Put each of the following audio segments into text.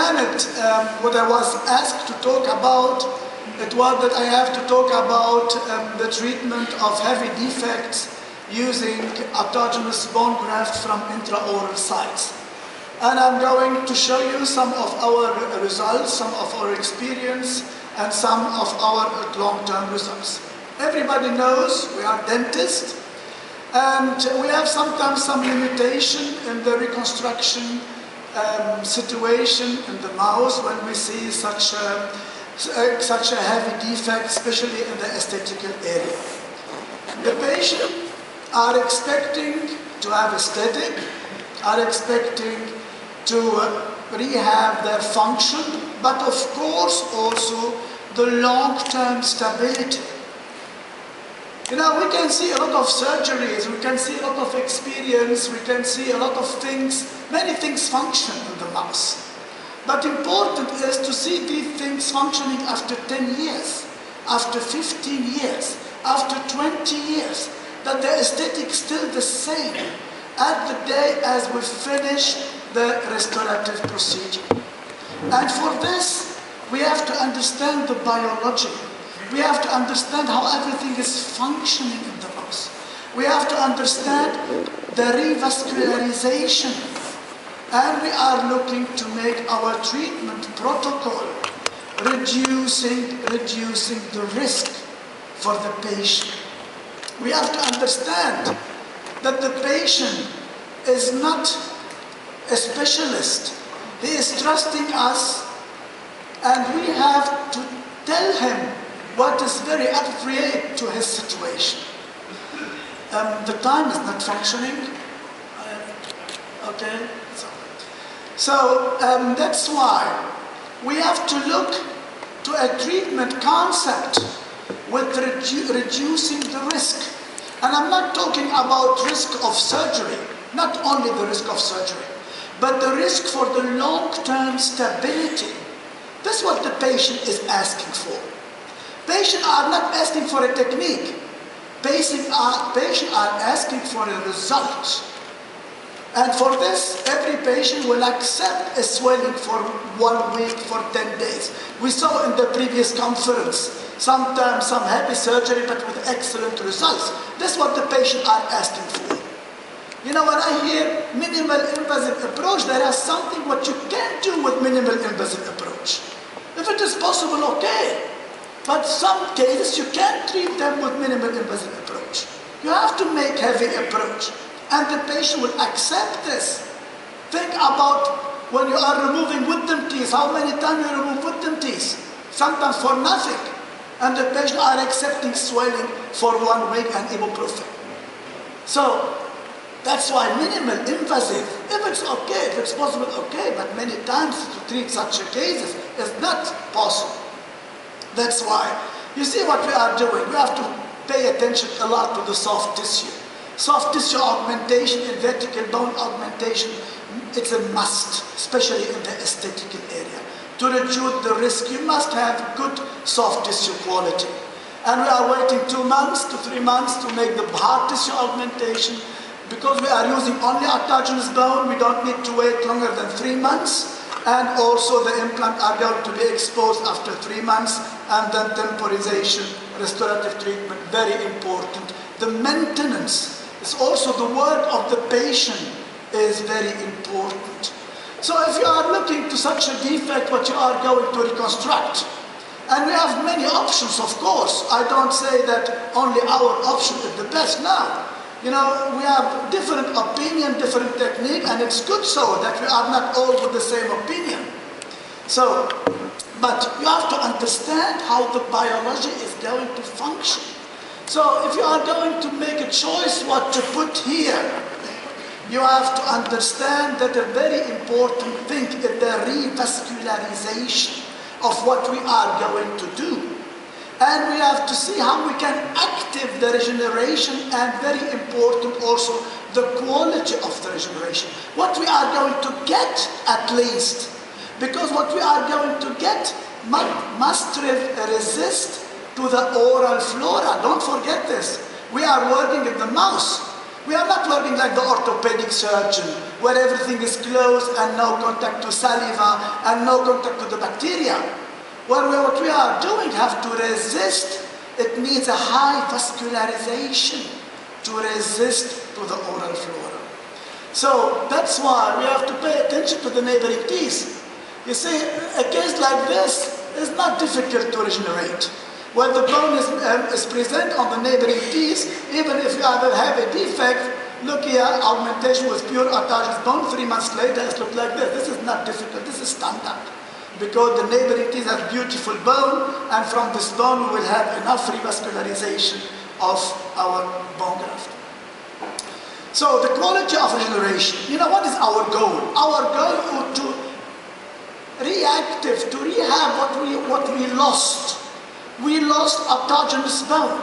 planet, what I was asked to talk about, it was that I have to talk about the treatment of heavy defects using autogenous bone graft from intraoral sites. And I'm going to show you some of our results, some of our experience, and some of our long-term results. Everybody knows we are dentists, and we have sometimes some limitation in the reconstruction situation in the mouth when we see such a heavy defect, especially in the aesthetical area. The patient are expecting to have aesthetic, are expecting to rehab their function, but of course also the long-term stability. You know, we can see a lot of surgeries, we can see a lot of experience, we can see a lot of things, many things function in the mouth. But important is to see these things functioning after 10 years, after 15 years, after 20 years, that the aesthetic is still the same at the day as we finish the restorative procedure. And for this, we have to understand the biology. We have to understand how everything is functioning in the mouth. We have to understand the revascularization. And we are looking to make our treatment protocol reducing the risk for the patient. We have to understand that the patient is not a specialist. He is trusting us, and we have to tell him what is very appropriate to his situation. The time is not functioning. Okay. So that's why we have to look to a treatment concept with reducing the risk. And I'm not talking about risk of surgery, not only the risk of surgery, but the risk for the long-term stability. That's what the patient is asking for. Patients are not asking for a technique. Patients are asking for a result. And for this, every patient will accept a swelling for 1 week, for 10 days. We saw in the previous conference, sometimes some heavy surgery, but with excellent results. That's what the patients are asking for. You know, when I hear minimal invasive approach, there is something what you can do with minimal invasive approach. If it is possible, okay. But some cases you can't treat them with minimal invasive approach. You have to make heavy approach. And the patient will accept this. Think about when you are removing wisdom teeth, how many times you remove wisdom teeth? Sometimes for nothing. And the patient are accepting swelling for 1 week and ibuprofen. So that's why minimal invasive, if it's okay, if it's possible, okay, but many times to treat such cases is not possible. That's why, you see what we are doing, we have to pay attention a lot to the soft tissue. Soft tissue augmentation and vertical bone augmentation, it's a must, especially in the aesthetical area. To reduce the risk, you must have good soft tissue quality. And we are waiting 2 months to 3 months to make the hard tissue augmentation. Because we are using only autogenous bone, we don't need to wait longer than 3 months. And also the implant are going to be exposed after 3 months. And then temporization, restorative treatment, very important. The maintenance is also the word of the patient is very important. So if you are looking to such a defect, what you are going to reconstruct, and we have many options, of course. I don't say that only our option is the best now. You know, we have different opinion, different technique, and it's good so that we are not all with the same opinion. So, but you have to understand how the biology is going to function. So if you are going to make a choice what to put here, you have to understand that a very important thing is the revascularization of what we are going to do. And we have to see how we can activate the regeneration, and very important also the quality of the regeneration. What we are going to get at least, because what we are going to get must resist to the oral flora. Don't forget this. We are working in the mouth. We are not working like the orthopedic surgeon, where everything is closed and no contact to saliva and no contact to the bacteria. What we are doing have to resist. It needs a high vascularization to resist to the oral flora. So that's why we have to pay attention to the neighboring teeth. You see, a case like this is not difficult to regenerate. When the bone is present on the neighboring teeth, even if you have a defect, look here, augmentation with pure autogenous bone, 3 months later it looks like this. This is not difficult, this is standard. Because the neighboring teeth has beautiful bone, and from this bone we will have enough revascularization of our bone graft. So the quality of regeneration, you know, what is our goal? Our goal is to rehab what we lost. We lost autogenous bone,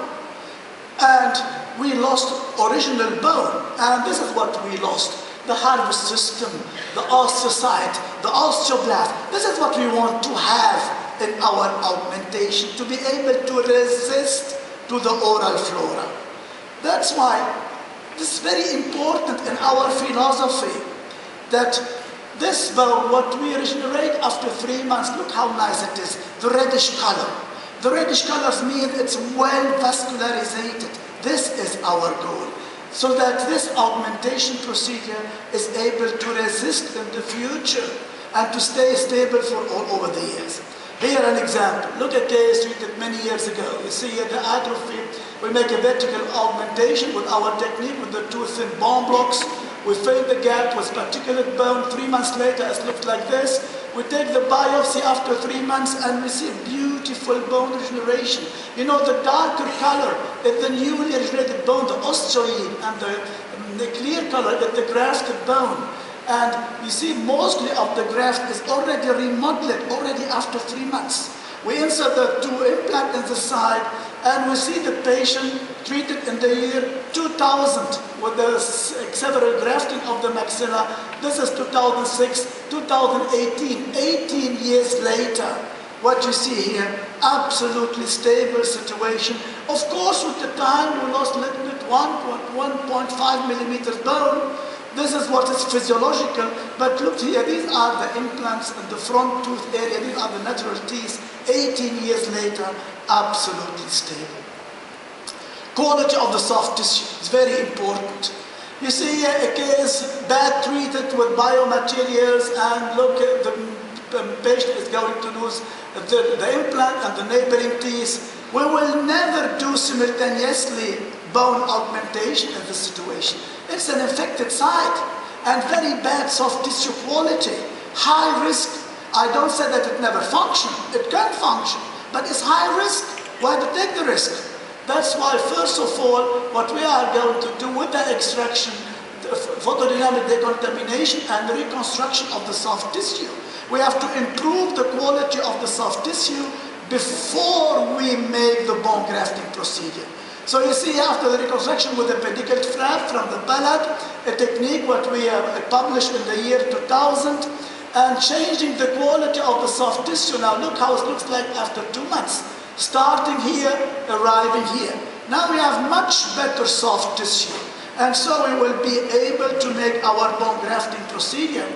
and we lost original bone, and this is what we lost. The harvest system, the osteocyte, the osteoblast. This is what we want to have in our augmentation, to be able to resist to the oral flora. That's why this is very important in our philosophy, that this bone, what we regenerate after 3 months, look how nice it is, the reddish color. The reddish colors mean it's well vascularized. This is our goal, so that this augmentation procedure is able to resist in the future and to stay stable for all over the years. Here an example. Look at case treated many years ago. You see here the atrophy. We make a vertical augmentation with our technique with the two thin bone blocks. We fill the gap with particulate bone. 3 months later it looks like this. We take the biopsy after 3 months and we see beautiful bone regeneration. You know, the darker color is the newly regenerated bone, the osteoid, and the clear color is the grafted bone. And you see mostly of the graft is already remodeled already after 3 months. We insert the two implants in the side, and we see the patient treated in the year 2000 with the several grafting of the maxilla. This is 2006, 2018, 18 years later. What you see here, absolutely stable situation. Of course, with the time we lost a little bit, 1.5 millimeters bone. This is what is physiological, but look here, these are the implants in the front tooth area, these are the natural teeth, 18 years later, absolutely stable. Quality of the soft tissue is very important. You see here a case bad treated with biomaterials, and look, the patient is going to lose the implant and the neighboring teeth. We will never do simultaneously bone augmentation in this situation. It's an infected site and very bad soft tissue quality, high risk. I don't say that it never functions, it can function, but it's high risk. Why to take the risk? That's why, first of all, what we are going to do with the extraction, the photodynamic decontamination and the reconstruction of the soft tissue, we have to improve the quality of the soft tissue before we make the bone grafting procedure. So you see, after the reconstruction with the pediculated flap from the palate, a technique what we have published in the year 2000, and changing the quality of the soft tissue. Now look how it looks like after 2 months. Starting here, arriving here. Now we have much better soft tissue. And so we will be able to make our bone grafting procedure.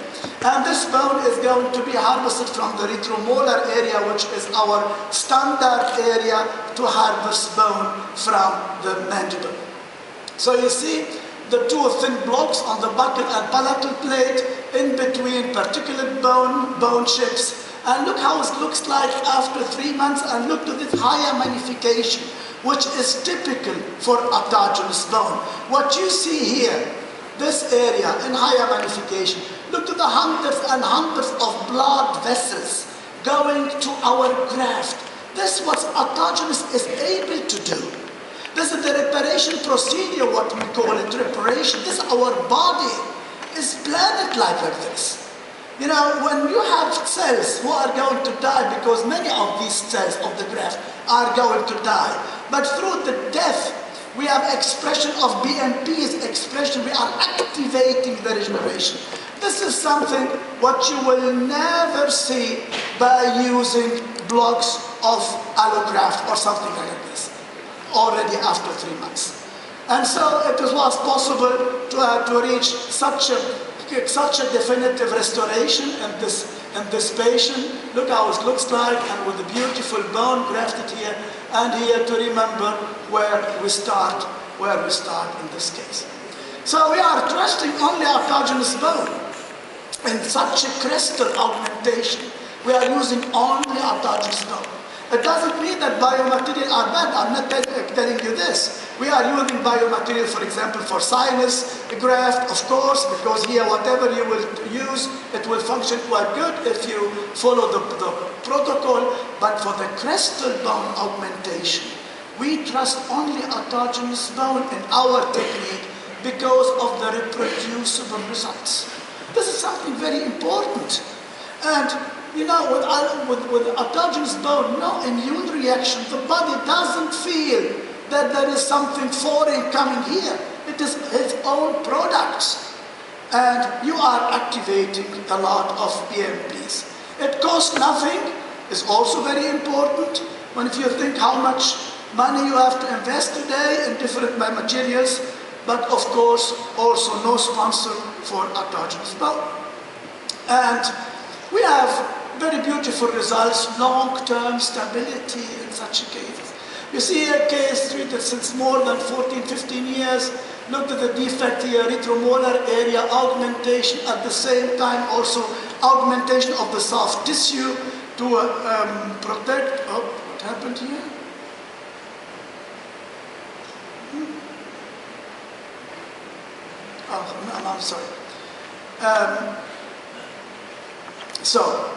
And this bone is going to be harvested from the retromolar area, which is our standard area to harvest bone from the mandible. So you see the two thin blocks on the buccal and palatal plate, in between particulate bone chips. And look how it looks like after 3 months, and look to this higher magnification, which is typical for autogenous bone. What you see here, this area in higher magnification, look to the hundreds and hundreds of blood vessels going to our graft. This is what autogenous is able to do. This is the reparation procedure, what we call it, reparation. This is our body is planned like this. You know, when you have cells who are going to die, because many of these cells of the graft are going to die, but through the death, we have expression of BMP's expression, we are activating the regeneration. This is something what you will never see by using blocks of allograft or something like this, already after 3 months. And so it was possible to reach such a definitive restoration in this patient. Look how it looks like, and with the beautiful bone grafted here and here, to remember where we start in this case. So we are trusting only autogenous bone in such a crystal augmentation. We are using only autogenous bone. It doesn't mean that biomaterial are bad. I'm not telling you this. We are using biomaterial, for example, for sinus graft, of course, because here whatever you will use, it will function quite good if you follow the protocol. But for the crystal bone augmentation, we trust only autogenous bone in our technique because of the reproducible results. This is something very important. And you know, with autogenous bone, no immune reaction. The body doesn't feel that there is something foreign coming here. It is its own products. And you are activating a lot of BMPs. It costs nothing, is also very important. When if you think how much money you have to invest today in different materials, but of course also no sponsor for autogenous bone. And we have very beautiful results, long-term stability in such cases. You see a case treated since more than 14, 15 years. Look at the defect here, retromolar area augmentation, at the same time also augmentation of the soft tissue to protect. Oh, what happened here? Oh, no, I'm sorry. So,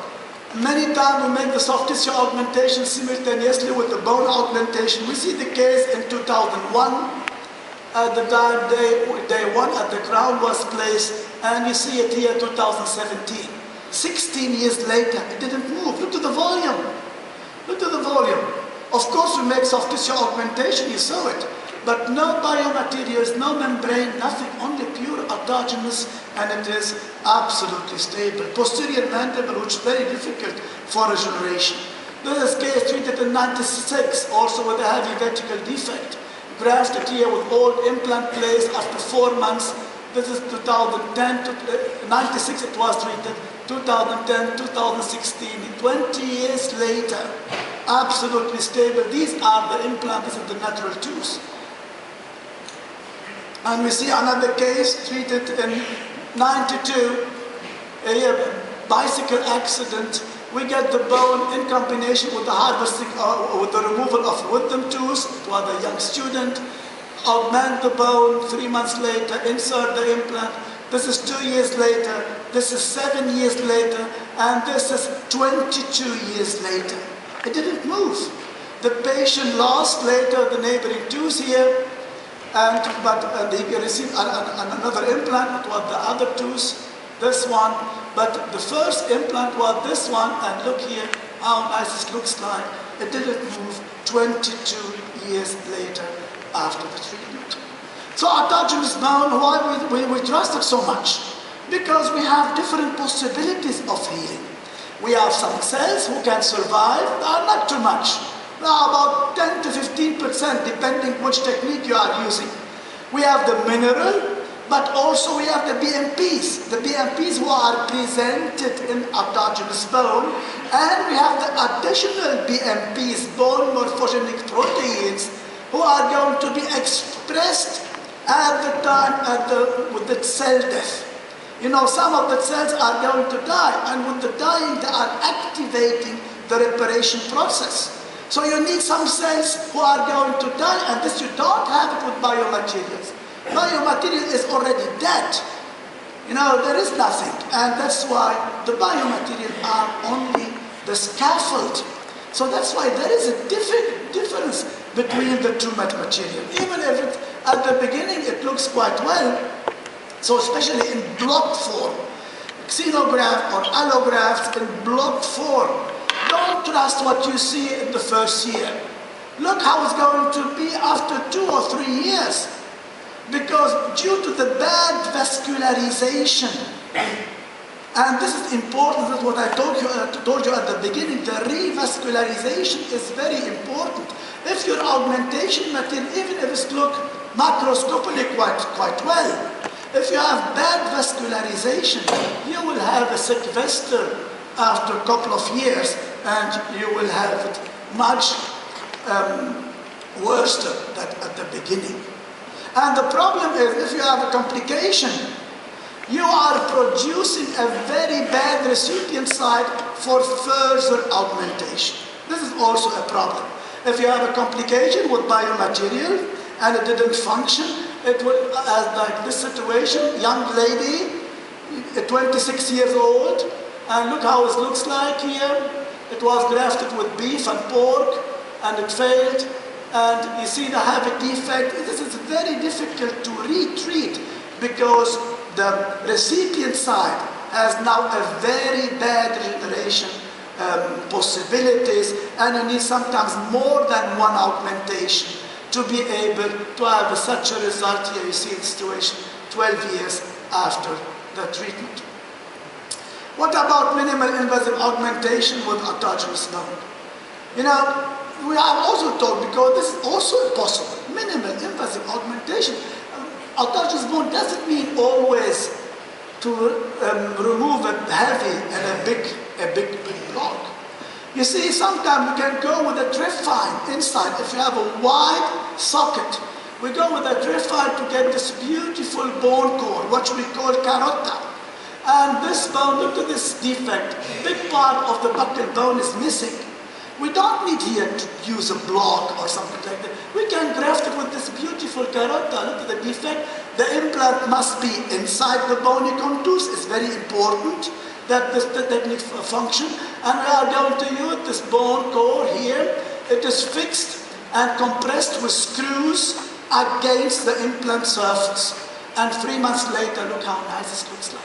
many times we make the soft tissue augmentation simultaneously with the bone augmentation. We see the case in 2001. At the time, day one at the crown was placed, and you see it here 2017. 16 years later, it didn't move. Look to the volume. Look to the volume. Of course, we make soft tissue augmentation, you saw it. But no biomaterials, no membrane, nothing, only pure autogenous, and it is absolutely stable. Posterior mandible, which is very difficult for regeneration. This is case treated in 96, also with a heavy vertical defect. Grafted here with old implant placed after 4 months. This is 2010 to 96 it was treated, 2010, 2016, 20 years later, absolutely stable. These are the implants, these are the natural tooth. And we see another case treated in 92, a bicycle accident. We get the bone in combination with the harvesting, with the removal of wisdom tooth. It was a young student. Augment the bone, 3 months later, insert the implant. This is 2 years later. This is 7 years later. And this is 22 years later. It didn't move. The patient lost later the neighboring tooth here. And he received another implant. It was the other tooth, this one. But the first implant was this one, and look here how nice it looks like. It didn't move 22 years later after the treatment. So autogenous bone, why we trust it so much? Because we have different possibilities of healing. We have some cells who can survive, not too much. Now about 10 to 15%, depending which technique you are using. We have the mineral, but also we have the BMPs. The BMPs who are presented in autogenous bone, and we have the additional BMPs, bone morphogenic proteins, who are going to be expressed at the time with the cell death. You know, some of the cells are going to die, and with the dying, they are activating the reparation process. So you need some cells who are going to die, and this you don't have it with biomaterials. Biomaterial is already dead. You know, there is nothing, and that's why the biomaterial are only the scaffold. So that's why there is a difference between the two materials. Even if it, at the beginning it looks quite well, so especially in block form, xenograft or allograft in block form, don't trust what you see in the first year. Look how it's going to be after 2 or 3 years. Because due to the bad vascularization, and this is important, that's what I told you at the beginning, the revascularization is very important. If your augmentation material, even if it looks macroscopically quite well. If you have bad vascularization, you will have a sick vessel after a couple of years, and you will have it much worse than at the beginning. And the problem is, if you have a complication, you are producing a very bad recipient site for further augmentation. This is also a problem. If you have a complication with biomaterial and it didn't function, it will, as like this situation, young lady, 26 years old, and look how it looks like here. It was grafted with beef and pork, and it failed. And you see the habit defect. This is very difficult to retreat because the recipient side has now a very bad regeneration possibilities, and you need sometimes more than one augmentation to be able to have such a result. Here you see the situation 12 years after the treatment. What about minimal invasive augmentation with autogenous bone? You know, we have also talked, because this is also possible, minimal invasive augmentation. Autogenous bone doesn't mean always to remove a heavy and a big block. You see, sometimes we can go with a trephine inside. If you have a wide socket, we go with a trephine to get this beautiful bone core, what we call carota. And this bone, look at this defect. Big part of the buccal bone is missing. We don't need here to use a block or something like that. We can graft it with this beautiful carota. Look at the defect. The implant must be inside the bony contours. It's very important that this technique function. And we are going to use this bone core here. It is fixed and compressed with screws against the implant surface. And 3 months later, look how nice this looks like.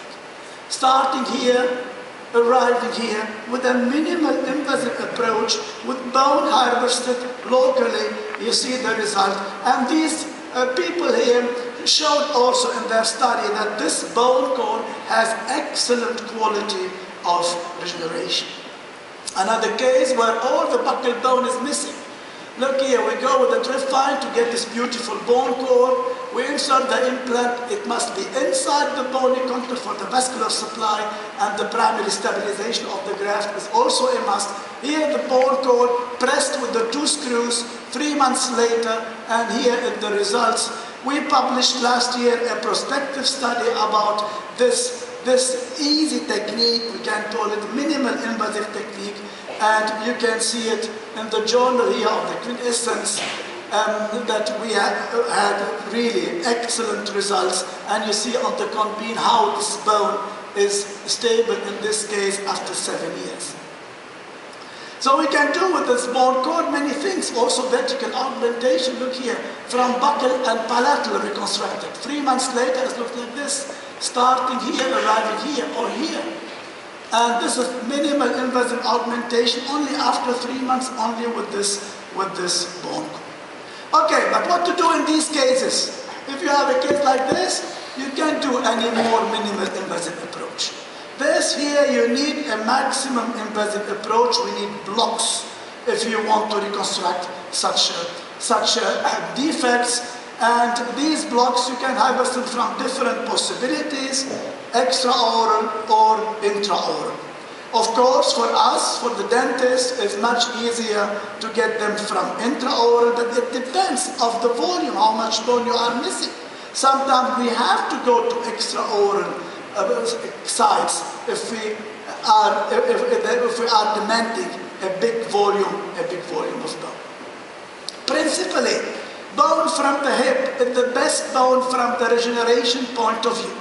Starting here, arriving here with a minimal invasive approach with bone harvested locally, you see the result. And these people here showed also in their study that this bone core has excellent quality of regeneration. Another case where all the buccal bone is missing. Look here, we go with the trephine to get this beautiful bone core. We insert the implant. It must be inside the bony contour for the vascular supply, and the primary stabilization of the graft is also a must. Here the bone core pressed with the 2 screws 3 months later, and here in the results. We published last year a prospective study about this easy technique. We can call it minimal invasive technique, and you can see it in the journal here of the quintessence that we had really excellent results. And you see on the conbean how this bone is stable in this case after 7 years. So we can do with this bone core many things. Also vertical augmentation, look here, from buccal and palatal reconstructed. 3 months later it looks like this, starting here, arriving here or here. And this is minimal invasive augmentation only after 3 months, only with this bone core. Okay, but what to do in these cases? If you have a case like this, you can't do any more minimal invasive approach. This here, you need a maximum invasive approach. We need blocks if you want to reconstruct such defects. And these blocks, you can harvest them from different possibilities, extraoral or intraoral. Of course, for us, for the dentist, it's much easier to get them from intraoral, but it depends of the volume, how much bone you are missing. Sometimes we have to go to extraoral sites if we are demanding a big volume of bone. Principally, bone from the hip is the best bone from the regeneration point of view.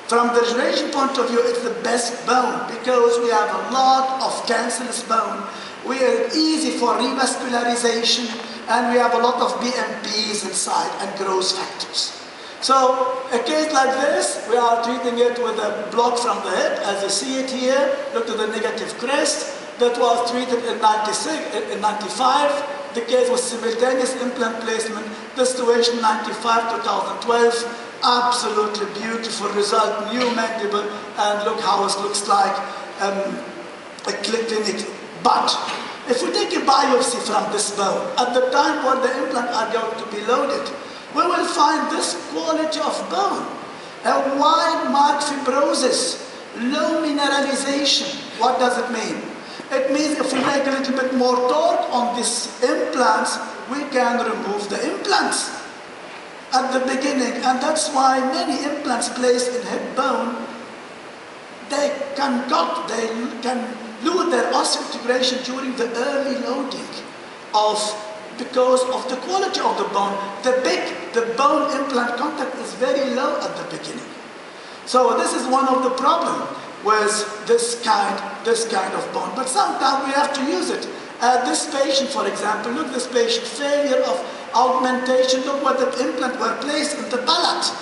From the regeneration point of view, it's the best bone because we have a lot of cancerous bone. We are easy for revascularization, and we have a lot of BMPs inside and growth factors. So a case like this, we are treating it with a block from the hip, as you see it here. Look at the negative crest. That was treated in 95. The case was simultaneous implant placement. The situation 95 2012. Absolutely beautiful result, new mandible, and look how it looks like clinically. But if we take a biopsy from this bone, at the time when the implants are going to be loaded, we will find this quality of bone. A wide mark fibrosis, low mineralization. What does it mean? It means if we make a little bit more torque on these implants, we can remove the implants at the beginning. And that's why many implants placed in hip bone, they can lose their osseointegration during the early loading because of the quality of the bone. The bone implant contact is very low at the beginning. So this is one of the problems with this kind of bone. But sometimes we have to use it. This patient, for example, look, this patient, failure of augmentation. Look where the implant were placed in the palate.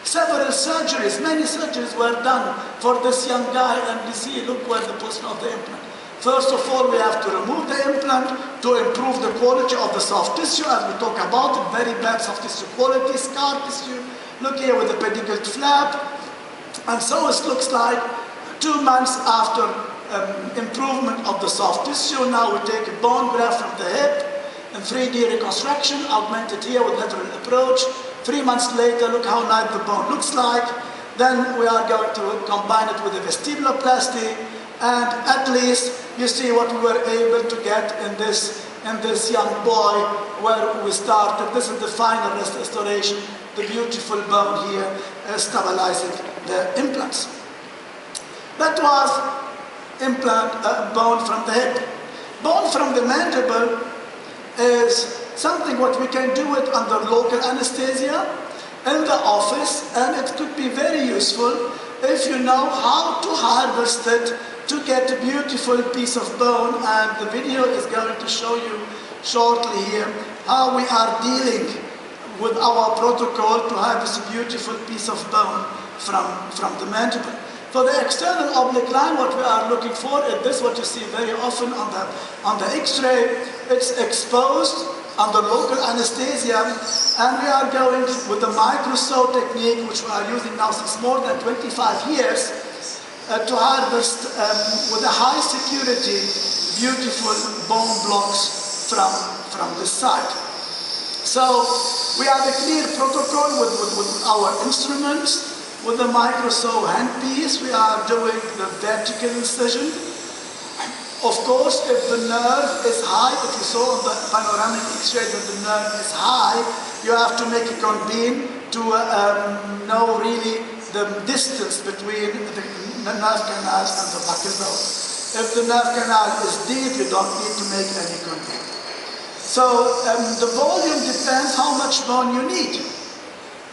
Several surgeries, many surgeries were done for this young guy, and you see, look where the position of the implant. First of all, we have to remove the implant to improve the quality of the soft tissue, as we talk about it, very bad soft tissue quality, scar tissue. Look here with the pedicled flap. And so it looks like 2 months after improvement of the soft tissue. Now we take a bone graft from the hip and 3D reconstruction, augmented here with lateral approach. 3 months later, look how nice the bone looks like. Then we are going to combine it with a vestibuloplasty, and at least you see what we were able to get in this young boy where we started. This is the final restoration, the beautiful bone here, stabilizing the implants. That was bone from the hip. Bone from the mandible is something what we can do it under local anesthesia in the office, and it could be very useful if you know how to harvest it to get a beautiful piece of bone. And the video is going to show you shortly here how we are dealing with our protocol to have this beautiful piece of bone from the mandible. For the external oblique line, what we are looking for is this, what you see very often on the X-ray. It's exposed under local anesthesia, and we are going with the micro-saw technique, which we are using now since more than 25 years, to harvest with a high security, beautiful bone blocks from this side. So we have a clear protocol with our instruments. With the micro-saw handpiece, we are doing the vertical incision. Of course, if the nerve is high, if you saw on the panoramic X-ray that the nerve is high, you have to make a conbine to know really the distance between the nerve canal and the buccal bone. If the nerve canal is deep, you don't need to make any conbine. So the volume depends how much bone you need.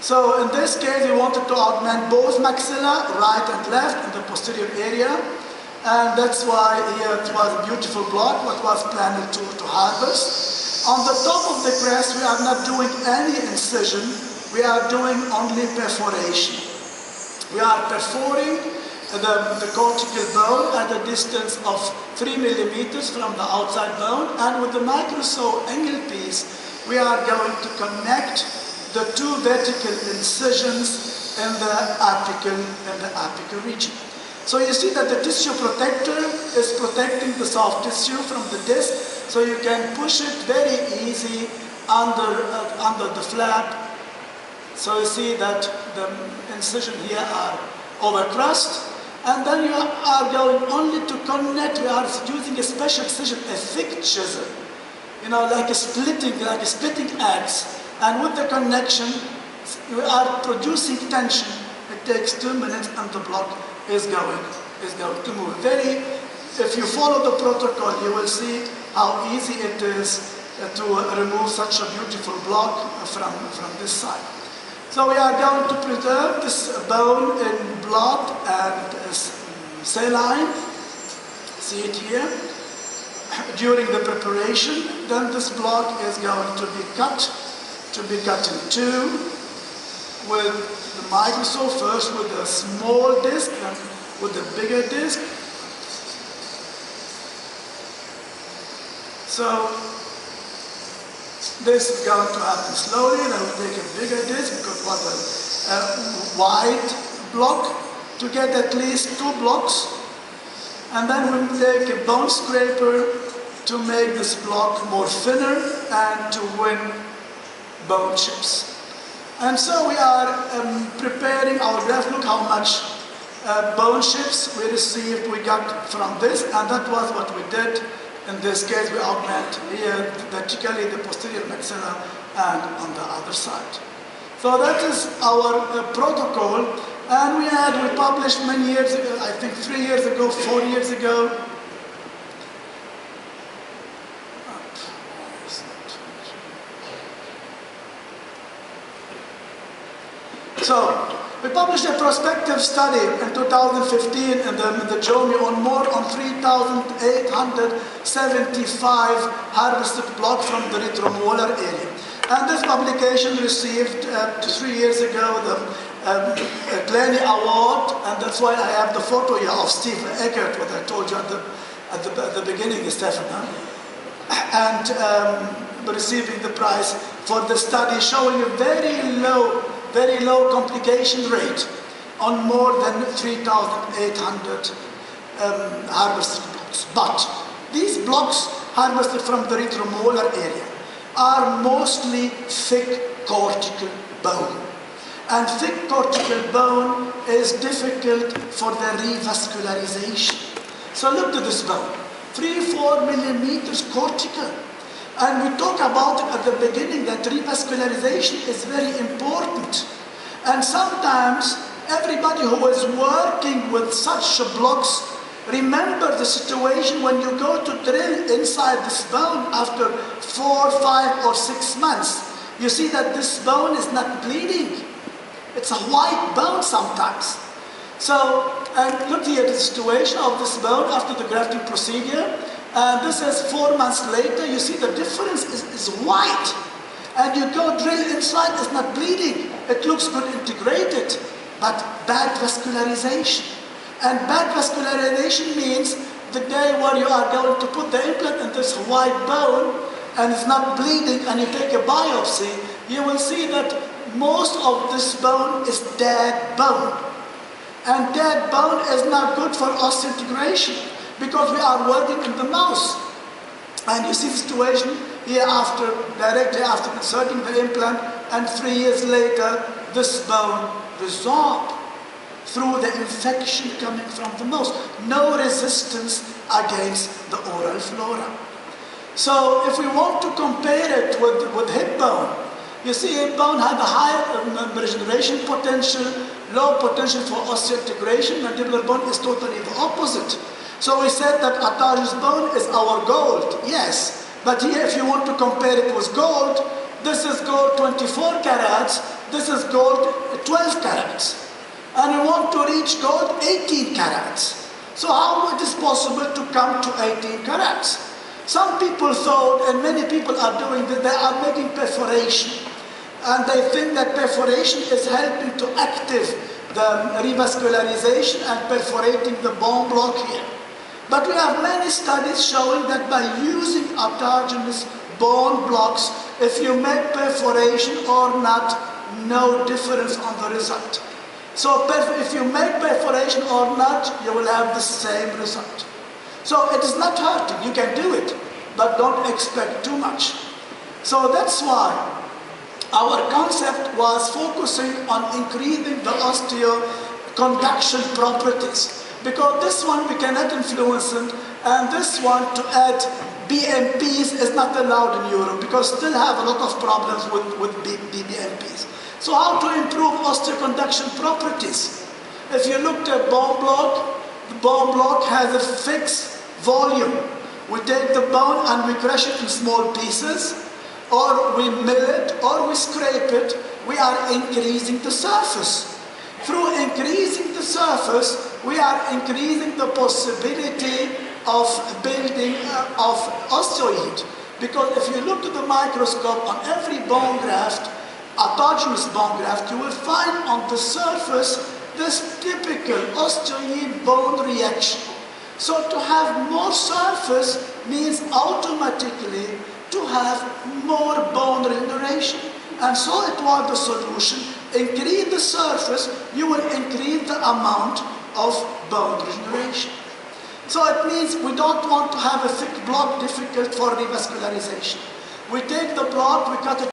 So in this case, we wanted to augment both maxilla, right and left, in the posterior area. And that's why here it was a beautiful block, what was planned to harvest. On the top of the crest, we are not doing any incision. We are doing only perforation. We are perforing the cortical bone at a distance of 3 millimeters from the outside bone. And with the micro-saw angle piece, we are going to connect the 2 vertical incisions in the apical region. So you see that the tissue protector is protecting the soft tissue from the disc, so you can push it very easy under the flap. So you see that the incision here are over crust, and then you are going only to connect. We are using a special incision, a thick chisel, like a splitting axe. And with the connection, we are producing tension. It takes 2 minutes, and the block is going to move. If you follow the protocol, you will see how easy it is to remove such a beautiful block from this side. So we are going to preserve this bone in blood and saline. See it here. During the preparation, then this block is going to be cut in 2 with the micro-saw, first with a small disc, then with a bigger disc. So this is going to happen slowly. Then we'll take a bigger disc because it was a wide block to get at least 2 blocks. And then we'll take a bone scraper to make this block more thinner and to win bone chips. And so we are preparing our graft. Look how much bone chips we received, we got from this, and that was what we did. In this case, we augment here, vertically, the posterior maxilla, and on the other side. So that is our protocol, and we published many years ago, I think 3 years ago, 4 years ago. So, we published a prospective study in 2015 in the JOMI on 3,875 harvested blocks from the retromolar area. And this publication received 3 years ago the Glennie Award, and that's why I have the photo here of Steve Eckert, what I told you at the beginning, Stefan. And receiving the prize for the study showing a very low complication rate on more than 3,800 harvested blocks. But these blocks harvested from the retromolar area are mostly thick cortical bone. And thick cortical bone is difficult for the revascularization. So look at this bone, 3-4 millimeters cortical. And we talk about it at the beginning that revascularization is very important. And sometimes everybody who is working with such blocks remember the situation when you go to drill inside this bone after 4, 5, or 6 months. You see that this bone is not bleeding. It's a white bone sometimes. So, and look here at the situation of this bone after the grafting procedure. And this is 4 months later. You see the difference is white. And you go drill inside, it's not bleeding. It looks good integrated, but bad vascularization. And bad vascularization means the day where you are going to put the implant in this white bone and it's not bleeding and you take a biopsy, you will see that most of this bone is dead bone. And dead bone is not good for osseointegration because we are working in the mouth. And you see the situation here directly after inserting the implant, and 3 years later, this bone resorbed through the infection coming from the mouth. No resistance against the oral flora. So if we want to compare it with hip bone, you see hip bone had a high regeneration potential, low potential for osseointegration. Mandibular bone is totally the opposite. So we said that autogenous bone is our gold, yes. But here if you want to compare it with gold, this is gold 24 carats, this is gold 12 carats. And we want to reach gold 18 carats. So how it is possible to come to 18 carats? Some people thought, and many people are doing this, they are making perforation. And they think that perforation is helping to activate the revascularization and perforating the bone block here. But we have many studies showing that by using autogenous bone blocks, if you make perforation or not, no difference on the result. So if you make perforation or not, you will have the same result. So it is not hurting, you can do it, but don't expect too much. So that's why our concept was focusing on increasing the osteoconduction properties. Because this one we cannot influence it, and this one to add BMPs is not allowed in Europe because still have a lot of problems with BMPs. So how to improve osteoconduction properties? If you look at bone block, the bone block has a fixed volume. We take the bone and we crush it in small pieces, or we mill it, or we scrape it. We are increasing the surface. Through increasing the surface, we are increasing the possibility of building of osteoid. Because if you look at the microscope on every bone graft, autogenous bone graft, you will find on the surface this typical osteoid bone reaction. So to have more surface means automatically to have more bone regeneration. And so it was the solution. Increase the surface, you will increase the amount of bone regeneration. So it means we don't want to have a thick block difficult for revascularization. We take the block, we cut it